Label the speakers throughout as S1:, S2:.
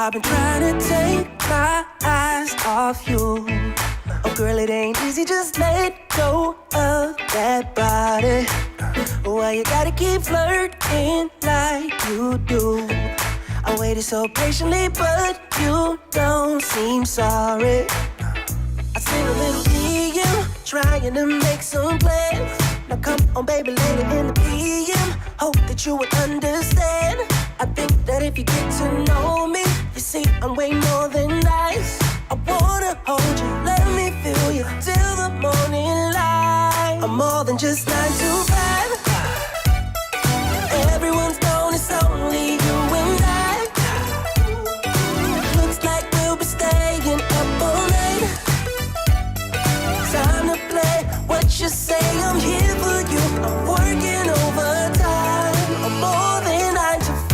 S1: I've been trying to take my eyes off you. Oh girl, it ain't easy, just let go of that body. Why you gotta keep flirting like you do? I waited so patiently, but you don't seem sorry. I sent a little DM, trying to make some plans. Now come on baby, later in the PM, hope that you would understand. I think that if you get to know me, you see I'm way more than nice. I wanna hold you, let me feel you till the morning light. I'm more than just 9 to 5. Everyone's gone, it's only you and I. Looks like we'll be staying up all night. Time to play what you say, I'm here for you. I'm working overtime, I'm more than 9 to 5.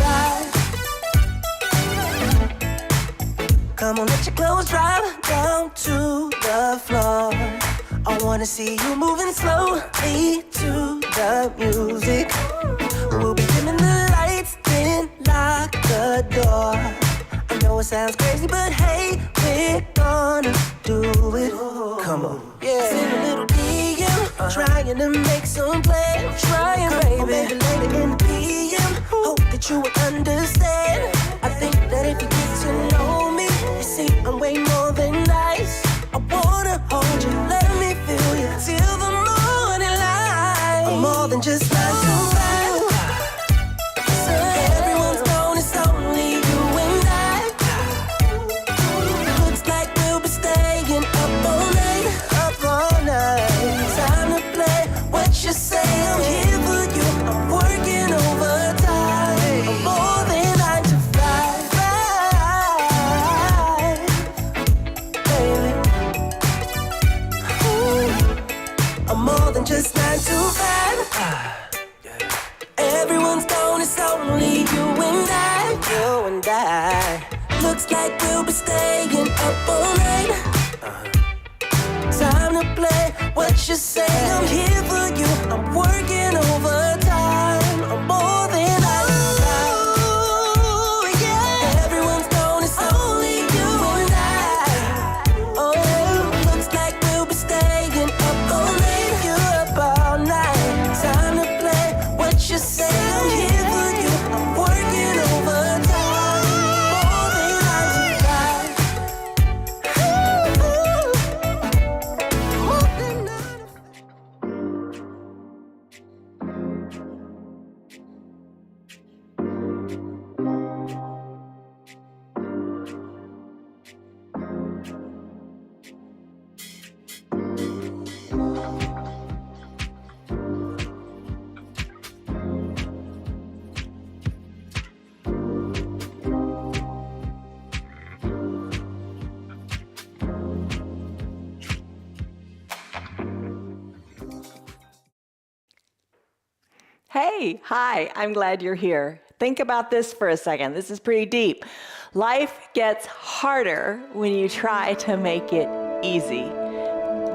S1: Come on, let your clothes drop down to the floor. I wanna see you moving slowly to the music. We'll be dimming the lights, then lock the door. I know it sounds crazy, but hey, we're gonna do it. Come on, yeah. Send a little DM, trying to make some plans. Trying, baby, later in the PM, hope that you would understand. I think that if you get to know me, you see I'm way more than nice. I wanna hold you, let me feel you till the morning light. I'm more than just 9 to 5. Everyone's gone, it's only you and I. Looks like we'll be staying up all night, up all night. Time to play what you say, I'm here for you. I'm working overtime, I'm more than 9 to 5, baby. Ooh, I'm more than just 9 to 5. Everyone's gone, it's only you and I, you and I. Looks like we'll be staying up all night. Time to play what you say, I'm here for you. I'm working overtime, I'm more than 9 to 5. Yeah. Everyone's gone, it's only you and I. Oh, looks like we'll be staying up all night. You up all night. Time to play what you say, I'm here for you. I'm working overtime, more than 9 to 5. More than 9 to 5.
S2: Hey, hi, I'm glad you're here. Think about this for a second. This is pretty deep. Life gets harder when you try to make it easy.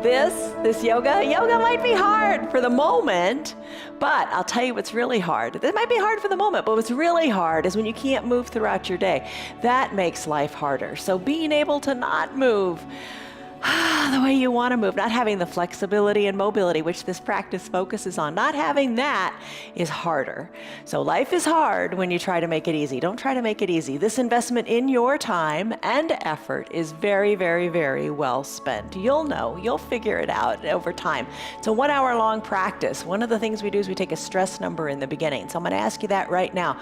S2: This yoga might be hard for the moment, but I'll tell you what's really hard. It might be hard for the moment, but what's really hard is when you can't move throughout your day. That makes life harder. So being able to not move the way you want to move, not having the flexibility and mobility, which this practice focuses on, not having that is harder. So life is hard when you try to make it easy. Don't try to make it easy. This investment in your time and effort is very, very, very well spent. You'll know, you'll figure it out over time. It's a 1 hour long practice. One of the things we do is we take a stress number in the beginning. So I'm going to ask you that right now.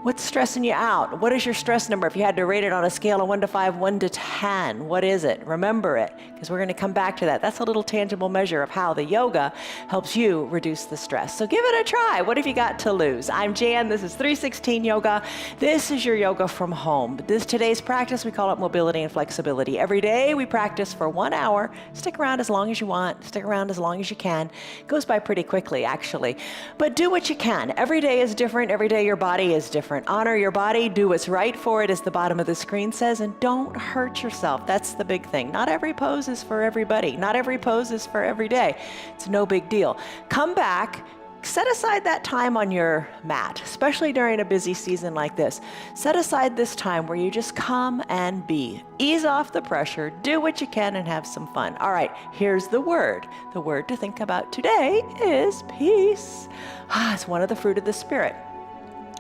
S2: What's stressing you out? What is your stress number? If you had to rate it on a scale of 1 to 5, 1 to 10, what is it? Remember it, because we're going to come back to that. That's a little tangible measure of how the yoga helps you reduce the stress. So give it a try. What have you got to lose? I'm Jan. This is 316 Yoga. This is your yoga from home. Today's practice, we call it mobility and flexibility. Every day we practice for 1 hour. Stick around as long as you want. Stick around as long as you can. It goes by pretty quickly, actually. But do what you can. Every day is different. Every day your body is different. Honor your body, do what's right for it, as the bottom of the screen says, and don't hurt yourself. That's the big thing. Not every pose is for everybody. Not every pose is for every day. It's no big deal. Come back set aside that time on your mat, especially during a busy season like this. Set aside this time where you just come and be. Ease off the pressure, do what you can, and have some fun. All right, here's the word. The word to think about today is peace. It's one of the fruit of the Spirit,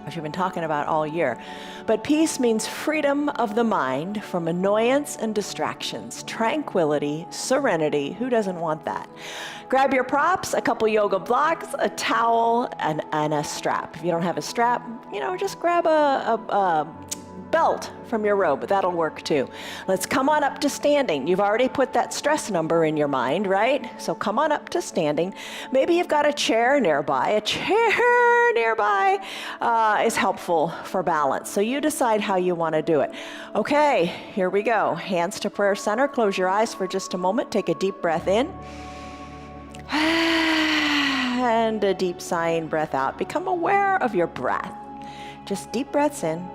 S2: which we've been talking about all year. But peace means freedom of the mind from annoyance and distractions, tranquility, serenity. Who doesn't want that? Grab your props, a couple yoga blocks, a towel, and a strap. If you don't have a strap, just grab a belt from your robe. That'll work too. Let's come on up to standing. You've already put that stress number in your mind, right? So come on up to standing. Maybe you've got a chair nearby. A chair nearby is helpful for balance. So you decide how you want to do it. Okay, here we go. Hands to prayer center. Close your eyes for just a moment. Take a deep breath in. And a deep sighing breath out. Become aware of your breath. Just deep breaths in.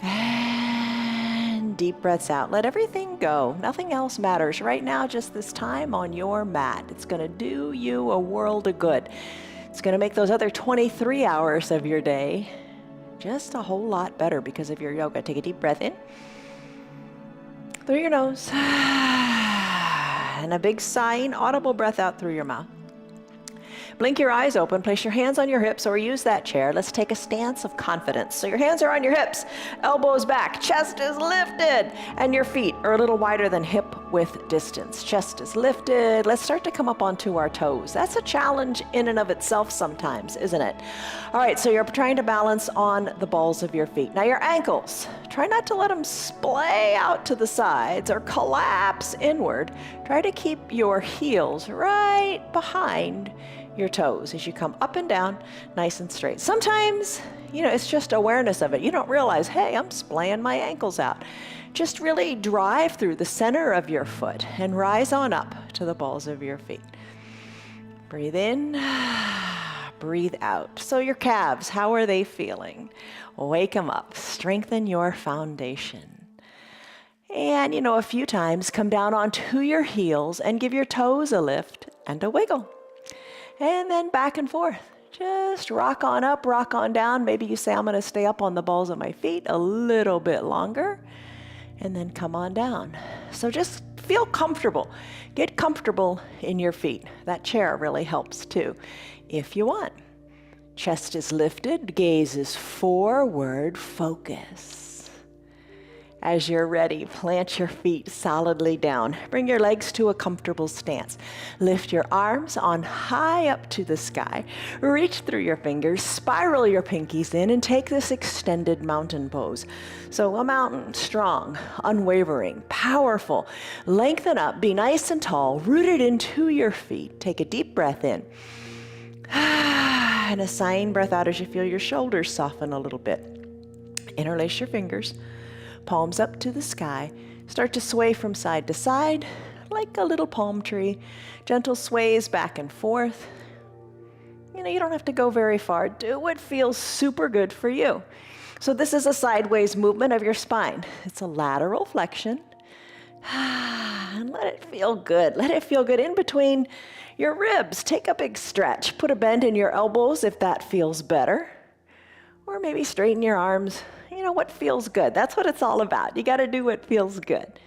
S2: And deep breaths out. Let everything go. Nothing else matters right now, just this time on your mat. It's going to do you a world of good. It's going to make those other 23 hours of your day just a whole lot better because of your yoga. Take a deep breath in through your nose and a big sighing, audible breath out through your mouth. Blink your eyes open, place your hands on your hips or use that chair. Let's take a stance of confidence. So your hands are on your hips, elbows back, chest is lifted, and your feet are a little wider than hip width distance. Chest is lifted. Let's start to come up onto our toes. That's a challenge in and of itself sometimes, isn't it? All right, so you're trying to balance on the balls of your feet. Now your ankles, try not to let them splay out to the sides or collapse inward. Try to keep your heels right behind your toes as you come up and down nice and straight. Sometimes, it's just awareness of it. You don't realize, hey, I'm splaying my ankles out. Just really drive through the center of your foot and rise on up to the balls of your feet. Breathe in, breathe out. So your calves, how are they feeling? Wake them up, strengthen your foundation. And, a few times come down onto your heels and give your toes a lift and a wiggle. And then back and forth. Just rock on up, rock on down. Maybe you say, I'm going to stay up on the balls of my feet a little bit longer. And then come on down. So just feel comfortable. Get comfortable in your feet. That chair really helps too, if you want. Chest is lifted, gaze is forward, focus. As you're ready, plant your feet solidly down. Bring your legs to a comfortable stance. Lift your arms on high up to the sky. Reach through your fingers, spiral your pinkies in, and take this extended mountain pose. So a mountain, strong, unwavering, powerful. Lengthen up, be nice and tall, rooted into your feet. Take a deep breath in. And a sighing breath out as you feel your shoulders soften a little bit. Interlace your fingers. Palms up to the sky. Start to sway from side to side like a little palm tree. Gentle sways back and forth. You don't have to go very far. Do what feels super good for you. So this is a sideways movement of your spine. It's a lateral flexion. And let it feel good. Let it feel good in between your ribs. Take a big stretch. Put a bend in your elbows if that feels better. Or maybe straighten your arms. What feels good. That's what it's all about. You got to do what feels good.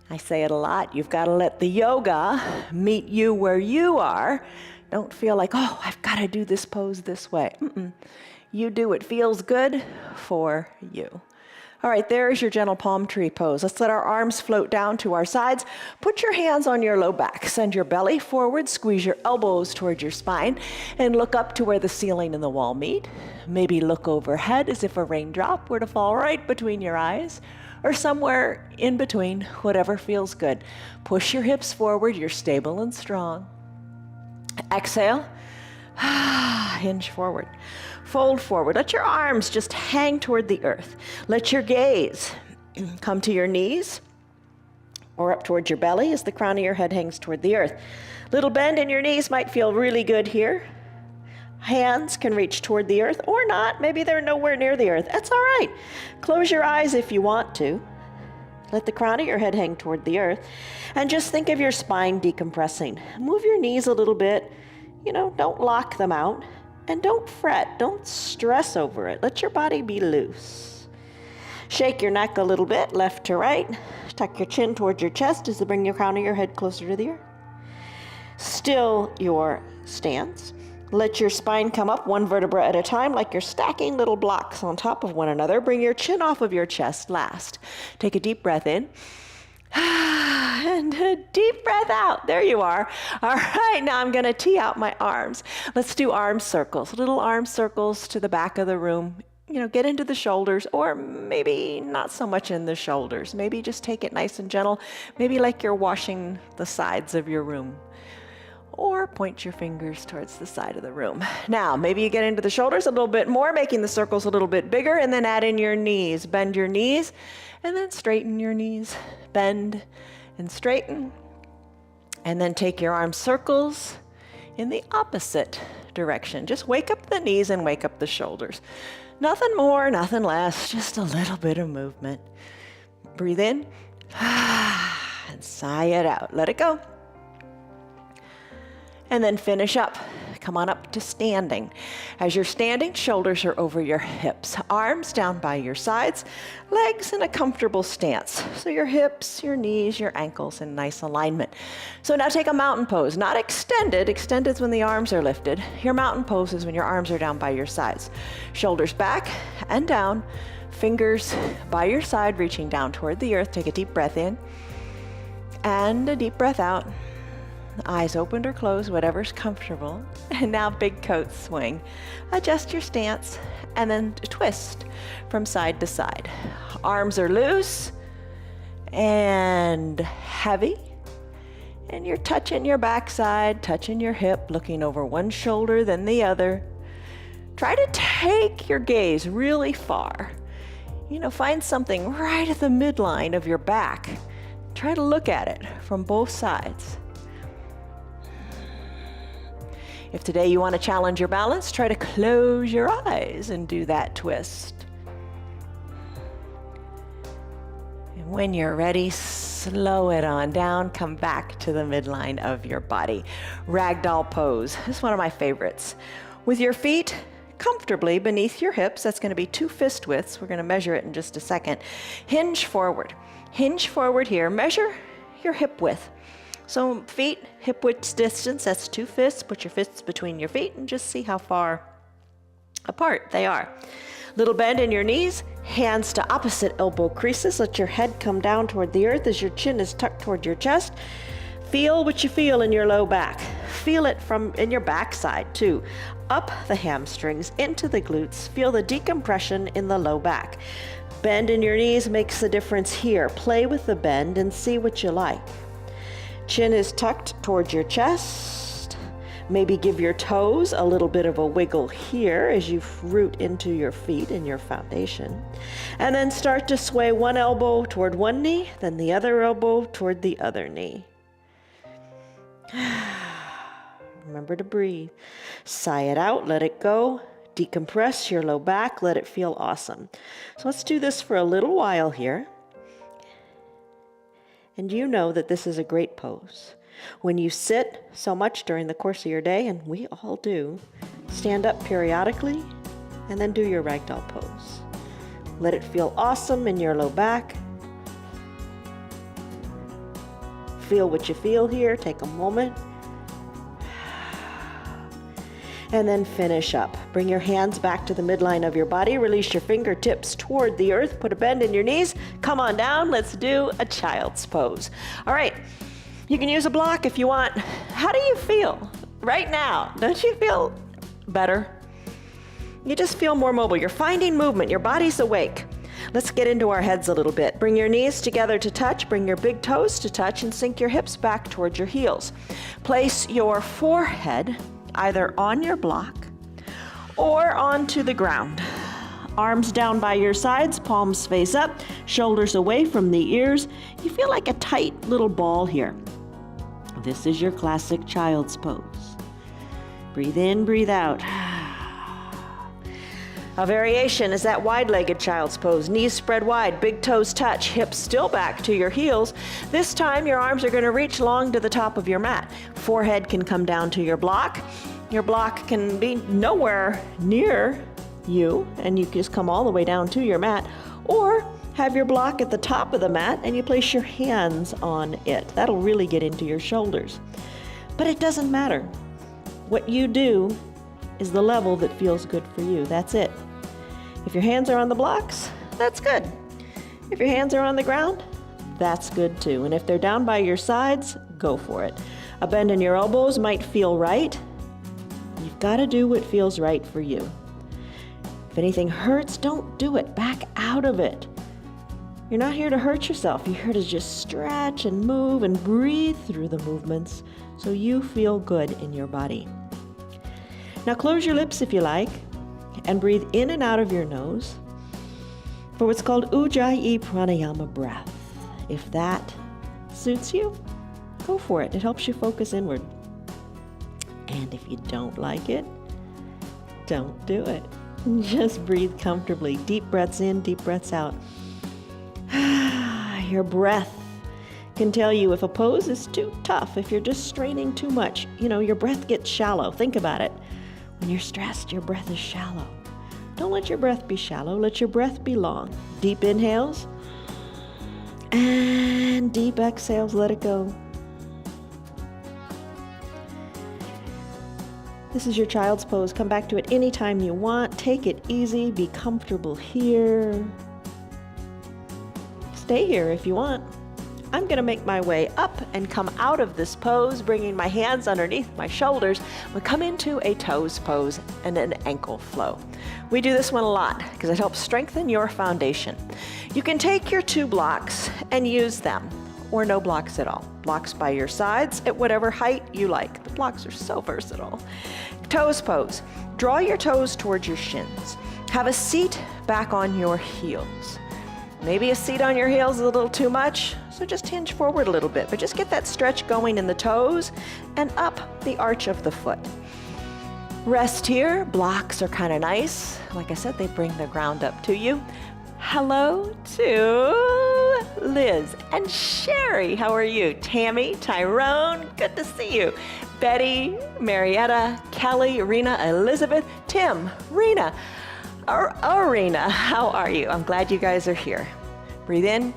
S2: I say it a lot. You've got to let the yoga meet you where you are. Don't feel like, I've got to do this pose this way. You do what feels good for you. All right, there's your gentle palm tree pose. Let's let our arms float down to our sides. Put your hands on your low back. Send your belly forward, squeeze your elbows towards your spine, and look up to where the ceiling and the wall meet. Maybe look overhead as if a raindrop were to fall right between your eyes, or somewhere in between, whatever feels good. Push your hips forward, you're stable and strong. Exhale, hinge forward. Fold forward. Let your arms just hang toward the earth. Let your gaze come to your knees or up towards your belly as the crown of your head hangs toward the earth. Little bend in your knees might feel really good here. Hands can reach toward the earth or not. Maybe they're nowhere near the earth. That's all right. Close your eyes if you want to. Let the crown of your head hang toward the earth. And just think of your spine decompressing. Move your knees a little bit.
S3: don't lock them out. And don't fret, don't stress over it. Let your body be loose. Shake your neck a little bit, left to right. Tuck your chin towards your chest as you bring your crown of your head closer to the earth. Still your stance. Let your spine come up one vertebra at a time, like you're stacking little blocks on top of one another. Bring your chin off of your chest last. Take a deep breath in. And a deep breath out. There you are. All right, now I'm going to tee out my arms. Let's do arm circles, little arm circles to the back of the room. Get into the shoulders, or maybe not so much in the shoulders. Maybe just take it nice and gentle, maybe like you're washing the sides of your room. Or point your fingers towards the side of the room. Now, maybe you get into the shoulders a little bit more, making the circles a little bit bigger, and then add in your knees. Bend your knees, and then straighten your knees. Bend and straighten. And then take your arm circles in the opposite direction. Just wake up the knees and wake up the shoulders. Nothing more, nothing less, just a little bit of movement. Breathe in, and sigh it out. Let it go. And then finish up. Come on up to standing. As you're standing, shoulders are over your hips, arms down by your sides, legs in a comfortable stance. So your hips, your knees, your ankles in nice alignment. So now take a mountain pose, not extended. Extended is when the arms are lifted. Your mountain pose is when your arms are down by your sides. Shoulders back and down, fingers by your side, reaching down toward the earth. Take a deep breath in and a deep breath out. Eyes opened or closed, whatever's comfortable. And now big coat swing. Adjust your stance and then twist from side to side. Arms are loose and heavy. And you're touching your backside, touching your hip, looking over one shoulder, then the other. Try to take your gaze really far. Find something right at the midline of your back. Try to look at it from both sides. If today you want to challenge your balance, try to close your eyes and do that twist. And when you're ready, slow it on down. Come back to the midline of your body. Ragdoll pose. This is one of my favorites. With your feet comfortably beneath your hips, that's going to be 2 fist widths. We're going to measure it in just a second. Hinge forward. Hinge forward here. Measure your hip width. So feet, hip width distance, that's 2 fists. Put your fists between your feet and just see how far apart they are. Little bend in your knees, hands to opposite elbow creases. Let your head come down toward the earth as your chin is tucked toward your chest. Feel what you feel in your low back. Feel it from in your backside too. Up the hamstrings, into the glutes. Feel the decompression in the low back. Bend in your knees makes a difference here. Play with the bend and see what you like. Chin is tucked towards your chest. Maybe give your toes a little bit of a wiggle here as you root into your feet and your foundation. And then start to sway one elbow toward one knee, then the other elbow toward the other knee. Remember to breathe. Sigh it out, let it go. Decompress your low back, let it feel awesome. So let's do this for a little while here. And you know that this is a great pose. When you sit so much during the course of your day, and we all do, stand up periodically and then do your ragdoll pose. Let it feel awesome in your low back. Feel what you feel here. Take a moment. And then finish up. Bring your hands back to the midline of your body. Release your fingertips toward the earth. Put a bend in your knees. Come on down. Let's do a child's pose. All right. You can use a block if you want. How do you feel right now? Don't you feel better? You just feel more mobile. You're finding movement. Your body's awake. Let's get into our heads a little bit. Bring your knees together to touch. Bring your big toes to touch and sink your hips back towards your heels. Place your forehead either on your block or onto the ground. Arms down by your sides, palms face up, shoulders away from the ears. You feel like a tight little ball here. This is your classic child's pose. Breathe in, breathe out. A variation is that wide-legged child's pose. Knees spread wide, big toes touch, hips still back to your heels. This time your arms are going to reach long to the top of your mat. Forehead can come down to your block. Your block can be nowhere near you, and you just come all the way down to your mat. Or have your block at the top of the mat and you place your hands on it. That'll really get into your shoulders. But it doesn't matter. What you do is the level that feels good for you. That's it. If your hands are on the blocks, that's good. If your hands are on the ground, that's good too. And if they're down by your sides, go for it. A bend in your elbows might feel right. You've got to do what feels right for you. If anything hurts, don't do it. Back out of it. You're not here to hurt yourself. You're here to just stretch and move and breathe through the movements so you feel good in your body. Now close your lips if you like and breathe in and out of your nose for what's called Ujjayi Pranayama breath. If that suits you, go for it. It helps you focus inward. And if you don't like it, don't do it. Just breathe comfortably. Deep breaths in, deep breaths out. Your breath can tell you if a pose is too tough, if you're just straining too much. Your breath gets shallow. Think about it. When you're stressed, your breath is shallow. Don't let your breath be shallow. Let your breath be long. Deep inhales and deep exhales. Let it go. This is your child's pose. Come back to it anytime you want. Take it easy. Be comfortable here. Stay here if you want. I'm going to make my way up and come out of this pose, bringing my hands underneath my shoulders. We come into a toes pose and an ankle flow. We do this one a lot because it helps strengthen your foundation. You can take your 2 blocks and use them, or no blocks at all. Blocks by your sides at whatever height you like. The blocks are so versatile. Toes pose. Draw your toes towards your shins. Have a seat back on your heels. Maybe a seat on your heels is a little too much, so just hinge forward a little bit, but just get that stretch going in the toes and up the arch of the foot. Rest here. Blocks are kind of nice. Like I said, they bring the ground up to you. Hello to Liz and Sherry. How are you? Tammy, Tyrone, good to see you. Betty, Marietta, Kelly, Rena, Elizabeth, Tim, Rena, Arena, how are you? I'm glad you guys are here. Breathe in,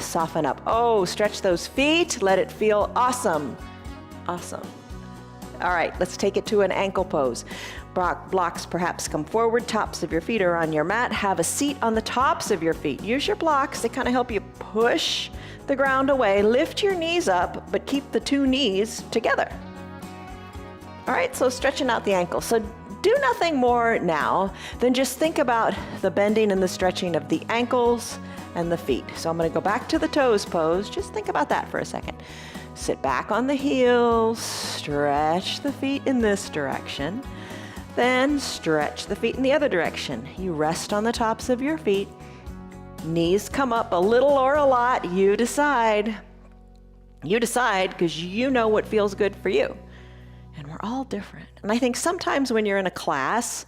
S3: soften up. Oh, stretch those feet. Let it feel awesome. Awesome. All right, let's take it to an ankle pose. Blocks perhaps come forward, tops of your feet are on your mat. Have a seat on the tops of your feet. Use your blocks to kind of help you push the ground away. Lift your knees up, but keep the 2 knees together. All right, so stretching out the ankle. So do nothing more now than just think about the bending and the stretching of the ankles and the feet. So I'm going to go back to the toes pose. Just think about that for a second. Sit back on the heels, stretch the feet in this direction, then stretch the feet in the other direction. You rest on the tops of your feet. Knees come up a little or a lot. You decide. You decide because you know what feels good for you. And we're all different. And I think sometimes when you're in a class,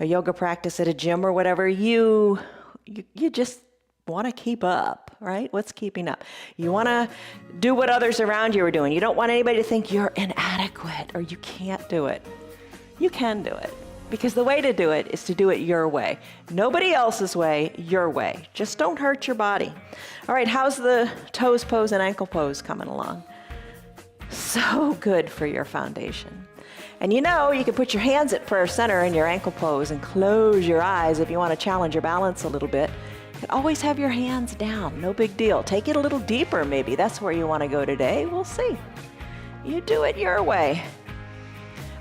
S3: a yoga practice at a gym or whatever, you just want to keep up, right? What's keeping up? You want to do what others around you are doing. You don't want anybody to think you're inadequate or you can't do it. You can do it. Because the way to do it is to do it your way. Nobody else's way, your way. Just don't hurt your body. All right, how's the toes pose and ankle pose coming along? So good for your foundation. And you can put your hands at prayer center in your ankle pose and close your eyes if you want to challenge your balance a little bit. You can always have your hands down, no big deal. Take it a little deeper maybe. That's where you want to go today. We'll see. You do it your way.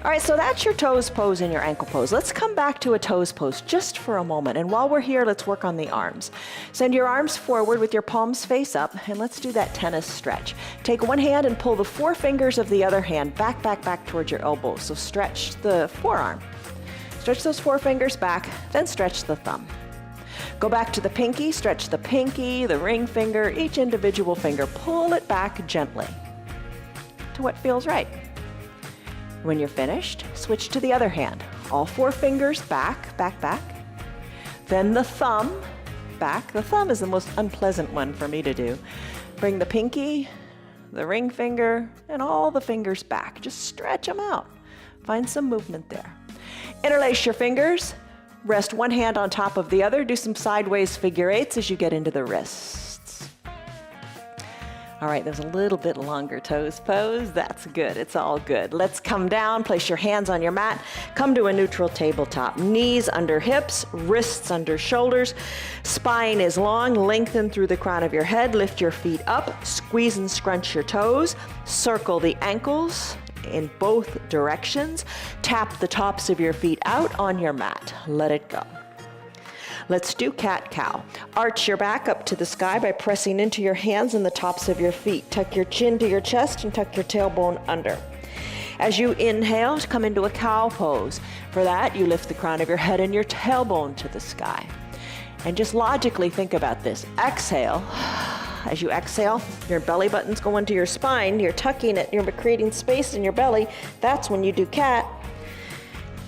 S3: All right, so that's your toes pose and your ankle pose. Let's come back to a toes pose just for a moment. And while we're here, let's work on the arms. Send your arms forward with your palms face up, and let's do that tennis stretch. Take one hand and pull the 4 fingers of the other hand back towards your elbow. So stretch the forearm. Stretch those 4 fingers back, then stretch the thumb. Go back to the pinky, stretch the pinky, the ring finger, each individual finger. Pull it back gently to what feels right. When you're finished, switch to the other hand.
S2: All 4 fingers back, back, back. Then the thumb back. The thumb is the most unpleasant one for me to do. Bring the pinky, the ring finger, and all the fingers back. Just stretch them out. Find some movement there. Interlace your fingers. Rest one hand on top of the other. Do some sideways figure eights as you get into the wrists. All right, there's a little bit longer toes pose. That's good. It's all good. Let's come down. Place your hands on your mat. Come to a neutral tabletop. Knees under hips, wrists under shoulders. Spine is long. Lengthen through the crown of your head. Lift your feet up. Squeeze and scrunch your toes. Circle the ankles in both directions. Tap the tops of your feet out on your mat. Let it go. Let's do cat-cow. Arch your back up to the sky by pressing into your hands and the tops of your feet. Tuck your chin to your chest and tuck your tailbone under. As you inhale, come into a cow pose. For that, you lift the crown of your head and your tailbone to the sky. And just logically think about this. Exhale. As you exhale, your belly button's going to your spine. You're tucking it. You're creating space in your belly. That's when you do cat.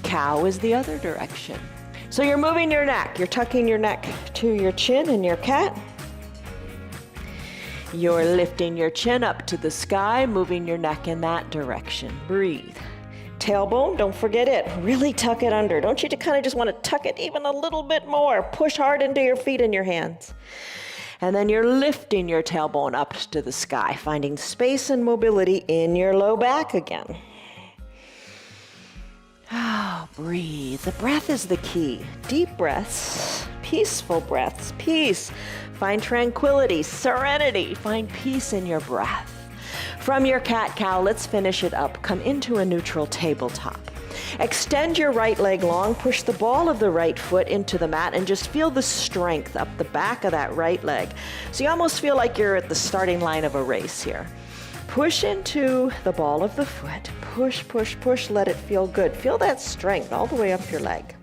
S2: Cow is the other direction. So you're moving your neck. You're tucking your neck to your chin in your cat. You're lifting your chin up to the sky, moving your neck in that direction. Breathe. Tailbone, don't forget it. Really tuck it under. Don't you kind of just want to tuck it even a little bit more? Push hard into your feet and your hands. And then you're lifting your tailbone up to the sky, finding space and mobility in your low back again. Oh, breathe. The breath is the key. Deep breaths, peaceful breaths, peace. Find tranquility, serenity. Find peace in your breath. From your cat-cow, let's finish it up. Come into a neutral tabletop. Extend your right leg long, push the ball of the right foot into the mat, and just feel the strength up the back of that right leg. So you almost feel like you're at the starting line of a race here. Push into the ball of the foot. Push, push, push. Let it feel good. Feel that strength all the way up your leg.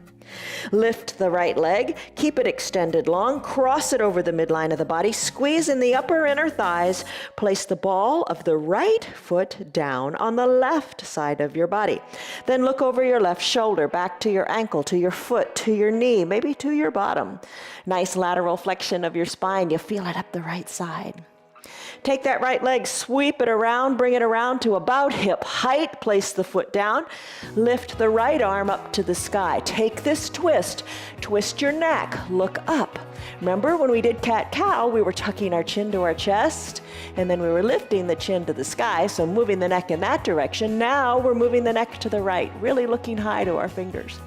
S2: Lift the right leg. Keep it extended long. Cross it over the midline of the body. Squeeze in the upper inner thighs. Place the ball of the right foot down on the left side of your body. Then look over your left shoulder, back to your ankle, to your foot, to your knee, maybe to your bottom. Nice lateral flexion of your spine. You feel it up the right side. Take that right leg, sweep it around, bring it around to about hip height. Place the foot down. Lift the right arm up to the sky. Take this twist. Twist your neck. Look up. Remember when we did cat-cow, we were tucking our chin to our chest, and then we were lifting the chin to the sky, so moving the neck in that direction. Now we're moving the neck to the right, really looking high to our fingers.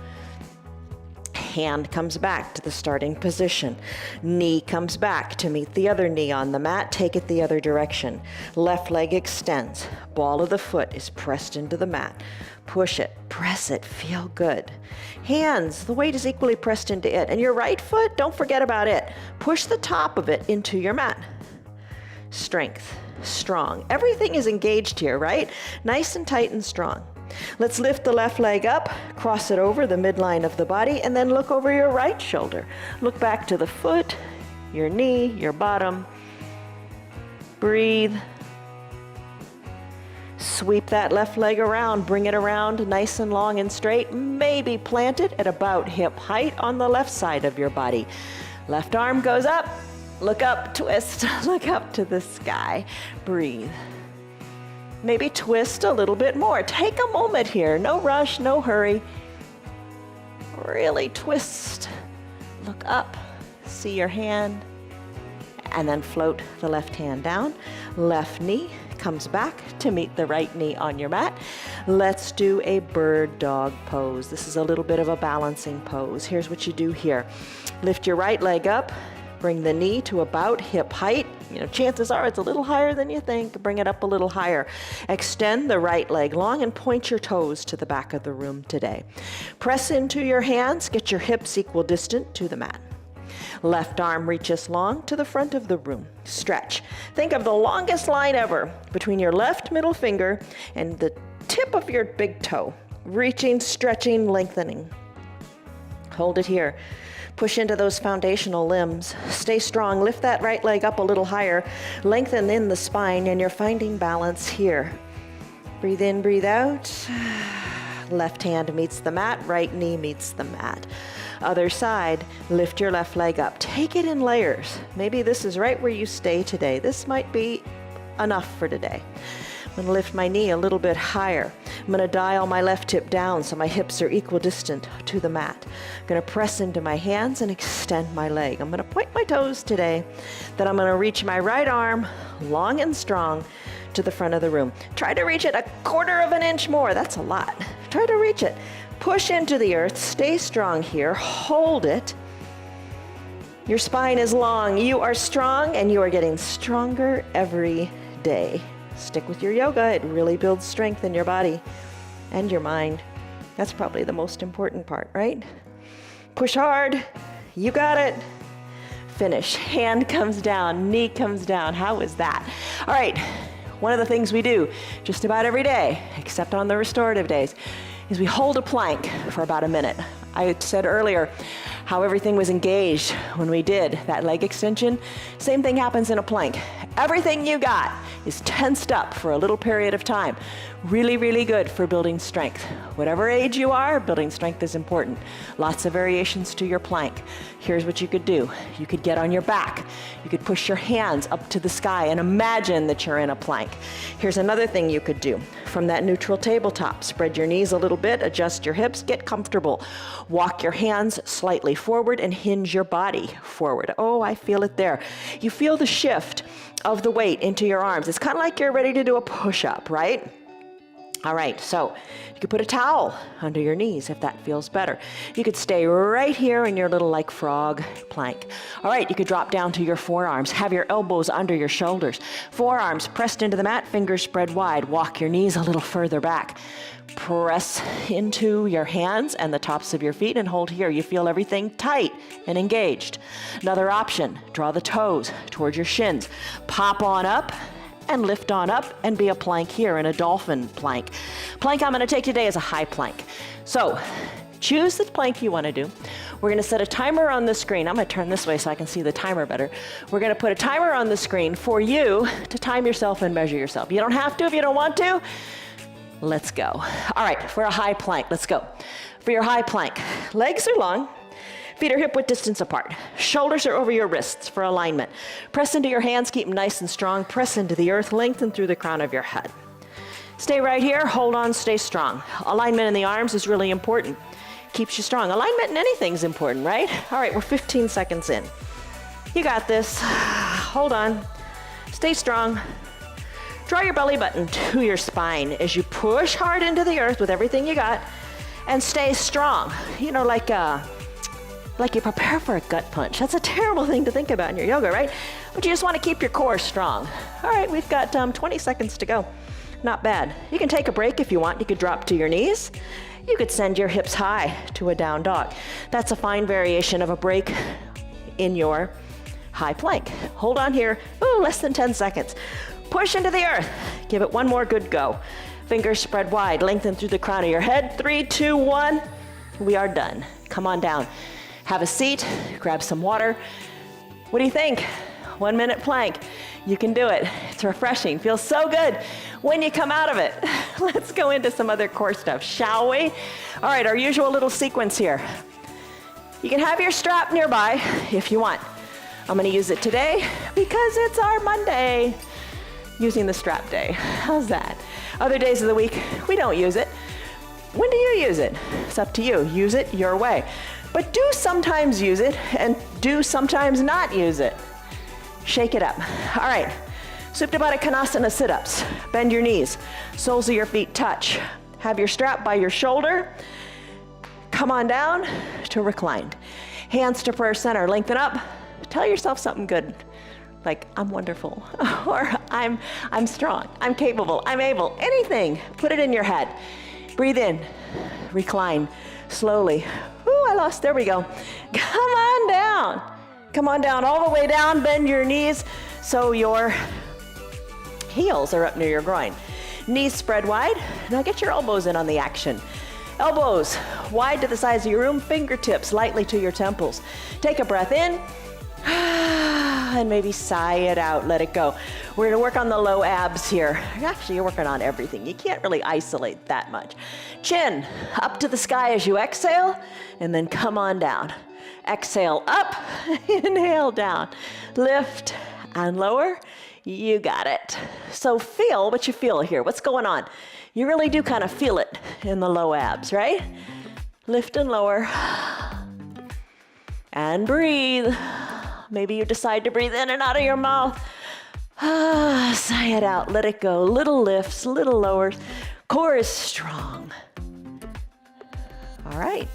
S2: Hand comes back to the starting position. Knee comes back to meet the other knee on the mat. Take it the other direction. Left leg extends. Ball of the foot is pressed into the mat. Push it, press it, feel good. Hands, the weight is equally pressed into it. And your right foot, don't forget about it. Push the top of it into your mat. Strength, strong. Everything is engaged here, right? Nice and tight and strong. Let's lift the left leg up, cross it over the midline of the body, and then look over your right shoulder. Look back to the foot, your knee, your bottom. Breathe. Sweep that left leg around, bring it around nice and long and straight. Maybe plant it at about hip height on the left side of your body. Left arm goes up, look up, twist, look up to the sky. Breathe. Maybe twist a little bit more. Take a moment here. No rush, no hurry. Really twist. Look up. See your hand. And then float the left hand down. Left knee comes back to meet the right knee on your mat. Let's do a bird dog pose. This is a little bit of a balancing pose. Here's what you do here. Lift your right leg up. Bring the knee to about hip height. Chances are it's a little higher than you think. Bring it up a little higher. Extend the right leg long and point your toes to the back of the room today. Press into your hands. Get your hips equal distant to the mat. Left arm reaches long to the front of the room. Stretch. Think of the longest line ever between your left middle finger and the tip of your big toe. Reaching, stretching, lengthening. Hold it here. Push into those foundational limbs. Stay strong. Lift that right leg up a little higher. Lengthen in the spine, and you're finding balance here. Breathe in, breathe out.
S3: Left hand meets the mat, right knee meets the mat. Other side, lift your left leg up. Take it in layers. Maybe this is right where you stay today. This might be enough for today. I'm going to lift my knee a little bit higher. I'm going to dial my left hip down so my hips are equidistant to the mat. I'm going to press into my hands and extend my leg. I'm going to point my toes today. Then I'm going to reach my right arm long and strong to the front of the room. Try to reach it 1/4 of an inch more. That's a lot. Try to reach it. Push into the earth. Stay strong here. Hold it. Your spine is long. You are strong, and you are getting stronger every day. Stick with your yoga. It really builds strength in your body and your mind. That's probably the most important part, right? Push hard. You got it. Finish. Hand comes down, knee comes down. How is that? All right. One of the things we do just about every day, except on the restorative days, is we hold a plank for about a minute. I said earlier how everything was engaged when we did that leg extension. Same thing happens in a plank. Everything you got is tensed up for a little period of time. Really, really good for building strength. Whatever age you are, building strength is important. Lots of variations to your plank. Here's what you could do. You could get on your back. You could push your hands up to the sky and imagine that you're in a plank. Here's another thing you could do. From that neutral tabletop, spread your knees a little bit, adjust your hips, get comfortable. Walk your hands slightly forward and hinge your body forward. Oh, I feel it there. You feel the shift of the weight into your arms. It's kind of like you're ready to do a push-up, right? All right, so you could put a towel under your knees if that feels better. You could stay right here in your little like frog plank. All right, you could drop down to your forearms. Have your elbows under your shoulders. Forearms pressed into the mat, fingers spread wide. Walk your knees a little further back. Press into your hands and the tops of your feet and hold here. You feel everything tight and engaged. Another option, draw the toes towards your shins. Pop on up and lift on up and be a plank here in a dolphin plank. Plank I'm going to take today is a high plank. So choose the plank you want to do. We're going to set a timer on the screen. I'm going to turn this way so I can see the timer better. We're going to put a timer on the screen for you to time yourself and measure yourself. You don't have to if you don't want to. Let's go. All right, for a high plank, let's go. For your high plank, legs are long. Feet are hip width distance apart. Shoulders are over your wrists for alignment. Press into your hands, keep them nice and strong. Press into the earth, lengthen through the crown of your head. Stay right here, hold on, stay strong. Alignment in the arms is really important. Keeps you strong. Alignment in anything is important, right? All right, we're 15 seconds in. You got this. Hold on. Stay strong. Draw your belly button to your spine as you push hard into the earth with everything you got and stay strong. You know, like you prepare for a gut punch. That's a terrible thing to think about in your yoga, right? But you just want to keep your core strong. All right, we've got 20 seconds to go. Not bad. You can take a break if you want. You could drop to your knees. You could send your hips high to a down dog. That's a fine variation of a break in your high plank. Hold on here. Ooh, less than 10 seconds. Push into the earth. Give it one more good go. Fingers spread wide. Lengthen through the crown of your head. 3, 2, 1. We are done. Come on down. Have a seat, grab some water. What do you think? 1 minute plank. You can do it. It's refreshing. Feels so good when you come out of it. Let's go into some other core stuff, shall we? All right, our usual little sequence here. You can have your strap nearby if you want. I'm going to use it today because it's our Monday. Using the strap day. How's that? Other days of the week, we don't use it. When do you use it? It's up to you. Use it your way. But do sometimes use it and do sometimes not use it. Shake it up. All right. Supta Baddha Konasana sit-ups. Bend your knees. Soles of your feet touch. Have your strap by your shoulder. Come on down to reclined. Hands to prayer center. Lengthen up. Tell yourself something good. Like, I'm wonderful, or I'm strong, I'm capable, I'm able, anything. Put it in your head. Breathe in, recline, slowly. Ooh, there we go. Come on down. Come on down, all the way down, bend your knees so your heels are up near your groin. Knees spread wide. Now get your elbows in on the action. Elbows wide to the sides of your room, fingertips lightly to your temples. Take a breath in.
S2: And maybe sigh it out, let it go. We're gonna work on the low abs here. Actually, you're working on everything. You can't really isolate that much. Chin up to the sky as you exhale, and then come on down. Exhale up, inhale down. Lift and lower. You got it. So feel what you feel here. What's going on? You really do kind of feel it in the low abs, right? Lift and lower. And breathe. Maybe you decide to breathe in and out of your mouth. Sigh it out, let it go. Little lifts, little lowers. Core is strong. All right,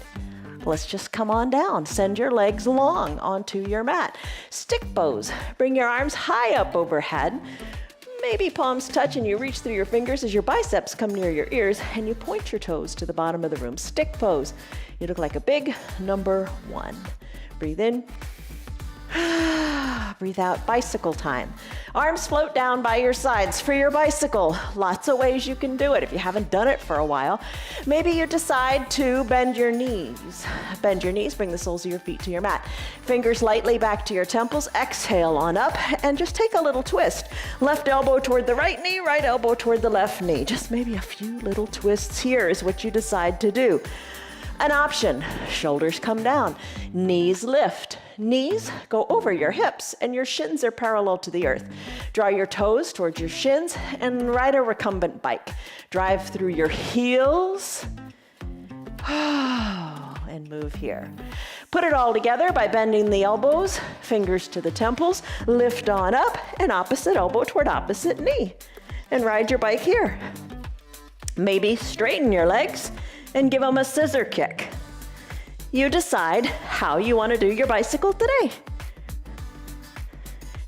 S2: let's just come on down. Send your legs long onto your mat. Stick pose. Bring your arms high up overhead. Maybe palms touch and you reach through your fingers as your biceps come near your ears and you point your toes to the bottom of the room. Stick pose. You look like a big number 1. Breathe in. Breathe out, bicycle time. Arms float down by your sides for your bicycle. Lots of ways you can do it if you haven't done it for a while. Maybe you decide to bend your knees. Bend your knees, bring the soles of your feet to your mat. Fingers lightly back to your temples. Exhale on up and just take a little twist. Left elbow toward the right knee, right elbow toward the left knee. Just maybe a few little twists here is what you decide to do. An option, shoulders come down, knees lift. Knees go over your hips and your shins are parallel to the earth. Draw your toes towards your shins and ride a recumbent bike. Drive through your heels and move here. Put it all together by bending the elbows, fingers to the temples, lift on up and opposite elbow toward opposite knee. And ride your bike here. Maybe straighten your legs and give them a scissor kick. You decide how you want to do your bicycle today.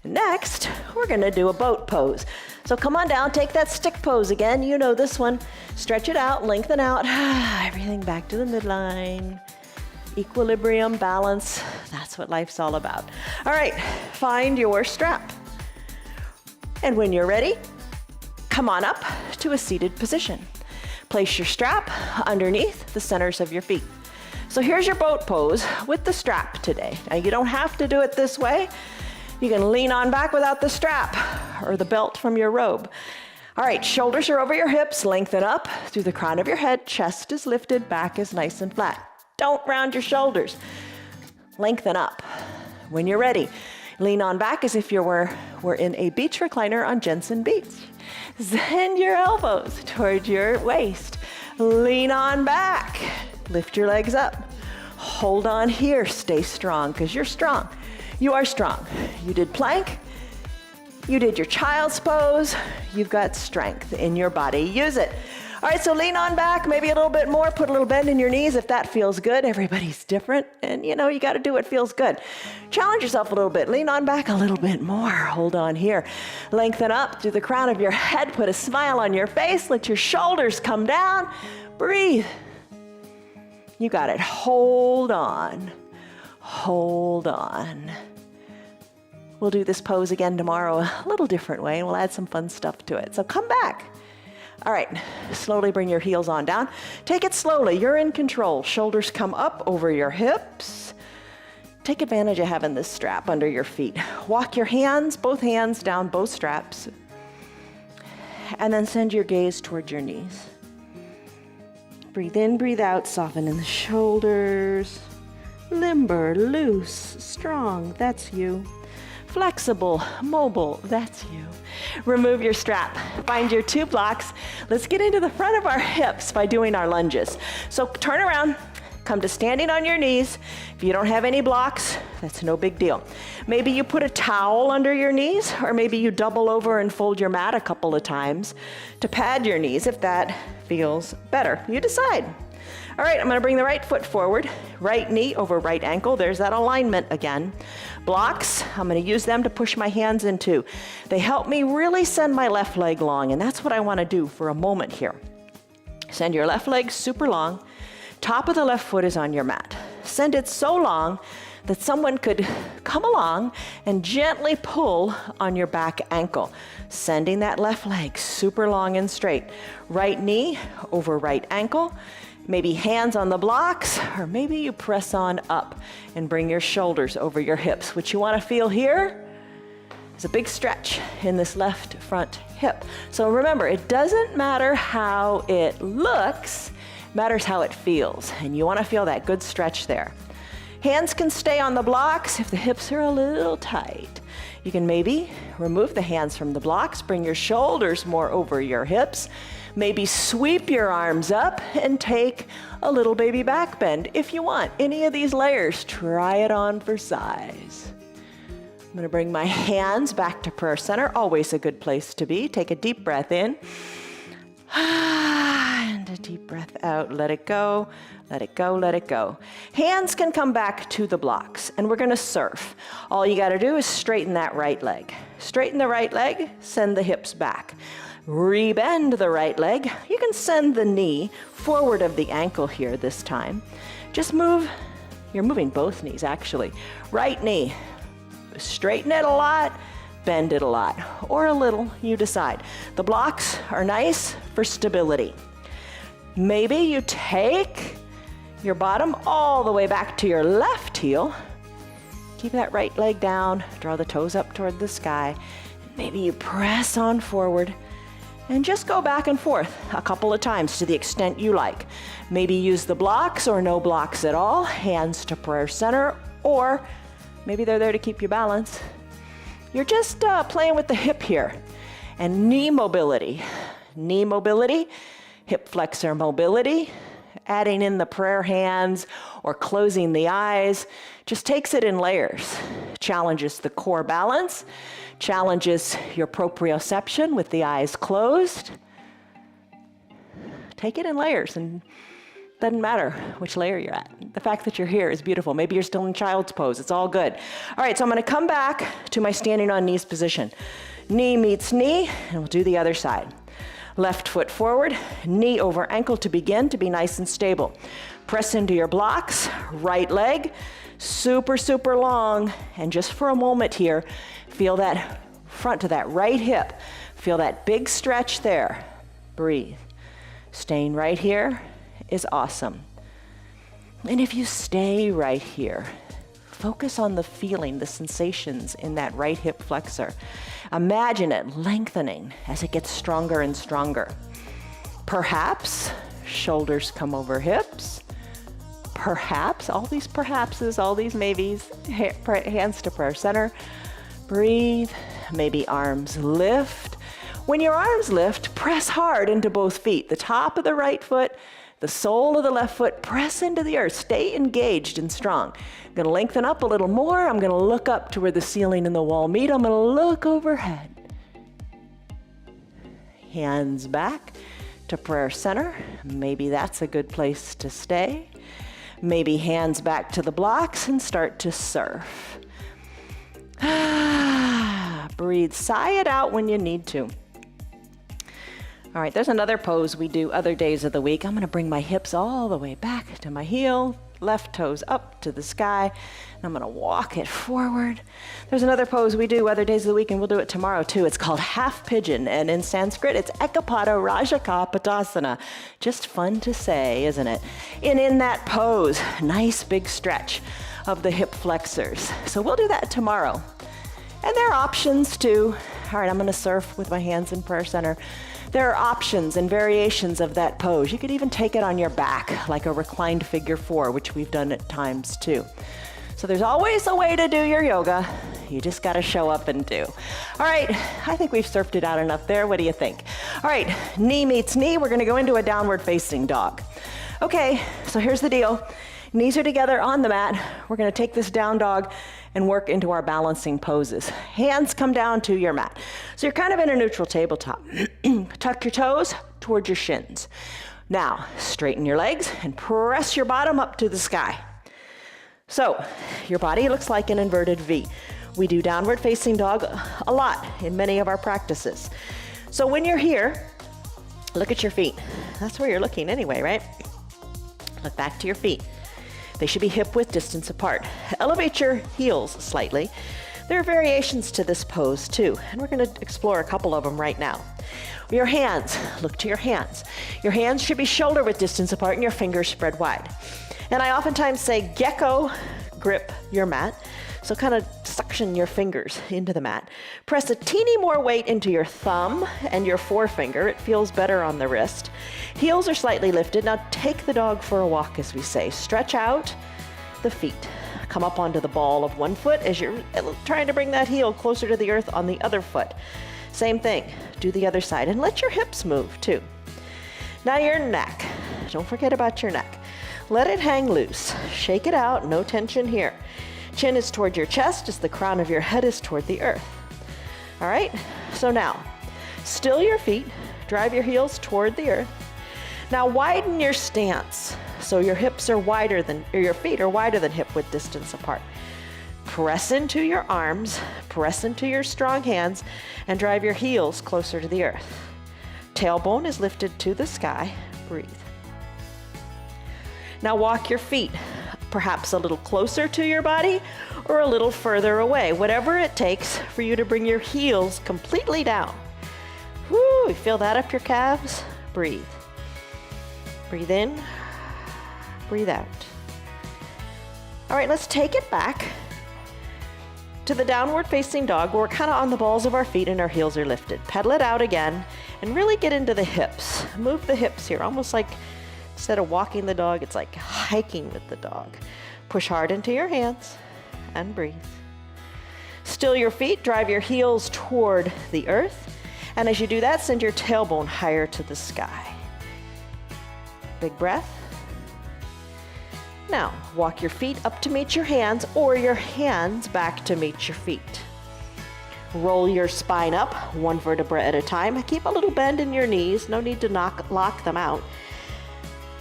S2: Next, we're going to do a boat pose. So come on down, take that stick pose again. You know this one. Stretch it out, lengthen out. Everything back to the midline. Equilibrium, balance. That's what life's all about. All right, find your strap. And when you're ready, come on up to a seated position. Place your strap underneath the centers of your feet. So here's your boat pose with the strap today. Now you don't have to do it this way. You can lean on back without the strap or the belt from your robe. All right, shoulders are over your hips, lengthen up through the crown of your head, chest is lifted, back is nice and flat. Don't round your shoulders. Lengthen up. When you're ready, lean on back as if we're in a beach recliner on Jensen Beach. Send your elbows towards your waist. Lean on back. Lift your legs up. Hold on here. Stay strong because you're strong. You are strong. You did plank. You did your child's pose. You've got strength in your body. Use it. All right, so lean on back, maybe a little bit more. Put a little bend in your knees if that feels good. Everybody's different, and you got to do what feels good. Challenge yourself a little bit. Lean on back a little bit more. Hold on here. Lengthen up through the crown of your head. Put a smile on your face. Let your shoulders come down. Breathe. You got it. Hold on. Hold on. We'll do this pose again tomorrow a little different way, and we'll add some fun stuff to it. So come back. All right, slowly bring your heels on down. Take it slowly, you're in control. Shoulders come up over your hips. Take advantage of having this strap under your feet. Walk your hands, both hands down both straps. And then send your gaze towards your knees. Breathe in, breathe out, soften in the shoulders. Limber, loose, strong, that's you. Flexible, mobile, that's you. Remove your strap. Find your 2 blocks. Let's get into the front of our hips by doing our lunges. So turn around, come to standing on your knees. If you don't have any blocks, that's no big deal. Maybe you put a towel under your knees, or maybe you double over and fold your mat a couple of times to pad your knees if that feels better. You decide. All right, I'm going to bring the right foot forward, right knee over right ankle. There's that alignment again. Blocks, I'm going to use them to push my hands into. They help me really send my left leg long, and that's what I want to do for a moment here. Send your left leg super long. Top of the left foot is on your mat. Send it so long that someone could come along and gently pull on your back ankle, sending that left leg super long and straight. Right knee over right ankle. Maybe hands on the blocks, or maybe you press on up and bring your shoulders over your hips. What you want to feel here It's a big stretch in this left front hip. So remember, it doesn't matter how it looks, it matters how it feels. And you want to feel that good stretch there. Hands can stay on the blocks if the hips are a little tight. You can maybe remove the hands from the blocks, bring your shoulders more over your hips, maybe sweep your arms up and take a little baby back bend. If you want any of these layers, try it on for size. I'm going to bring my hands back to prayer center, always a good place to be. Take a deep breath in, and a deep breath out. Let it go, let it go, let it go. Hands can come back to the blocks, and we're going to surf. All you got to do is straighten that right leg. Straighten the right leg, send the hips back. Rebend the right leg. You can send the knee forward of the ankle here this time. Just move, you're moving both knees actually. Right knee, straighten it a lot, bend it a lot, or a little, you decide. The blocks are nice for stability. Maybe you take your bottom all the way back to your left heel. Keep that right leg down, draw the toes up toward the sky. Maybe you press on forward and just go back and forth a couple of times to the extent you like. Maybe use the blocks or no blocks at all, hands to prayer center, or maybe they're there to keep you balanced. You're just playing with the hip here. And knee mobility, hip flexor mobility, adding in the prayer hands or closing the eyes, just takes it in layers. Challenges the core balance, challenges your proprioception with the eyes closed. Take it in layers, and doesn't matter which layer you're at. The fact that you're here is beautiful. Maybe you're still in child's pose. It's all good. All right, so I'm going to come back to my standing on knees position. Knee meets knee, and we'll do the other side. Left foot forward, knee over ankle to begin, to be nice and stable. Press into your blocks, right leg, super, super long. And just for a moment here, feel that front to that right hip. Feel that big stretch there. Breathe. Staying right here is awesome. And if you stay right here, focus on the feeling, the sensations in that right hip flexor. Imagine it lengthening as it gets stronger and stronger. Perhaps shoulders come over hips. Perhaps, all these perhapses, all these maybes, hands to prayer center. Breathe, maybe arms lift. When your arms lift, press hard into both feet. The top of the right foot, the sole of the left foot, press into the earth. Stay engaged and strong. I'm going to lengthen up a little more. I'm going to look up to where the ceiling and the wall meet. I'm going to look overhead. Hands back to prayer center. Maybe that's a good place to stay. Maybe hands back to the blocks and start to surf. Breathe, sigh it out when you need to. All right, there's another pose we do other days of the week. I'm going to bring my hips all the way back to my heel, left toes up to the sky, and I'm going to walk it forward. There's another pose we do other days of the week, and we'll do it tomorrow too. It's called half pigeon, and in Sanskrit, it's Ekapada Rajaka Padasana. Just fun to say, isn't it? And in that pose, nice big stretch of the hip flexors. So we'll do that tomorrow. And there are options too. All right, I'm going to surf with my hands in prayer center. There are options and variations of that pose. You could even take it on your back, like a reclined figure 4, which we've done at times too. So there's always a way to do your yoga. You just got to show up and do. All right, I think we've surfed it out enough there. What do you think? All right, knee meets knee. We're going to go into a downward facing dog. Okay, so here's the deal. Knees are together on the mat. We're going to take this down dog and work into our balancing poses. Hands come down to your mat. So you're kind of in a neutral tabletop. Tuck your toes towards your shins. Now, straighten your legs and press your bottom up to the sky. So, your body looks like an inverted V. We do downward facing dog a lot in many of our practices. So when you're here, look at your feet. That's where you're looking anyway, right? Look back to your feet. They should be hip-width distance apart. Elevate your heels slightly. There are variations to this pose too, and we're going to explore a couple of them right now. Your hands, look to your hands. Your hands should be shoulder-width distance apart and your fingers spread wide. And I oftentimes say gecko grip your mat.
S3: So kind of suction your fingers into the mat. Press a teeny more weight into your thumb and your forefinger. It feels better on the wrist. Heels are slightly lifted. Now take the dog for a walk, as we say. Stretch out the feet. Come up onto the ball of one foot as you're trying to bring that heel closer to the earth on the other foot. Same thing, do the other side, and let your hips move too. Now your neck, don't forget about your neck. Let it hang loose, shake it out, no tension here. Chin is toward your chest as the crown of your head is toward the earth. All right, so now, still your feet, drive your heels toward the earth. Now widen your stance, so your hips are wider than, or your feet are wider than hip width distance apart. Press into your arms, press into your strong hands, and drive your heels closer to the earth. Tailbone is lifted to the sky, breathe. Now walk your feet, perhaps a little closer to your body or a little further away, whatever it takes for you to bring your heels completely down. Woo, you feel that up your calves? Breathe. Breathe in, breathe out. All right, let's take it back to the downward facing dog where we're kind of on the balls of our feet and our heels are lifted. Pedal it out again and really get into the hips. Move the hips here, almost like instead of walking the dog, it's like hiking with the dog. Push hard into your hands and breathe. Still your feet, drive your heels toward the earth. And as you do that, send your tailbone higher to the sky. Big breath. Now, walk your feet up to meet your hands or your hands back to meet your feet. Roll your spine up, one vertebra at a time. Keep a little bend in your knees. No need to lock them out.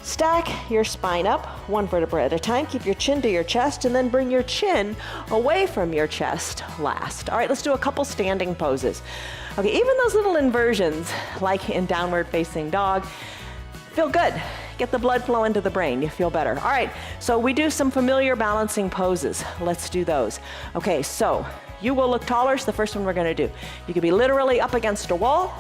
S3: Stack your spine up, one vertebra at a time. Keep your chin to your chest and then bring your chin away from your chest last. All right, let's do a couple standing poses. Okay, even those little inversions, like in downward facing dog, feel good. Get the blood flow into the brain. You feel better. All right, so we do some familiar balancing poses. Let's do those. Okay, so you will look taller is the first one we're gonna do. You could be literally up against a wall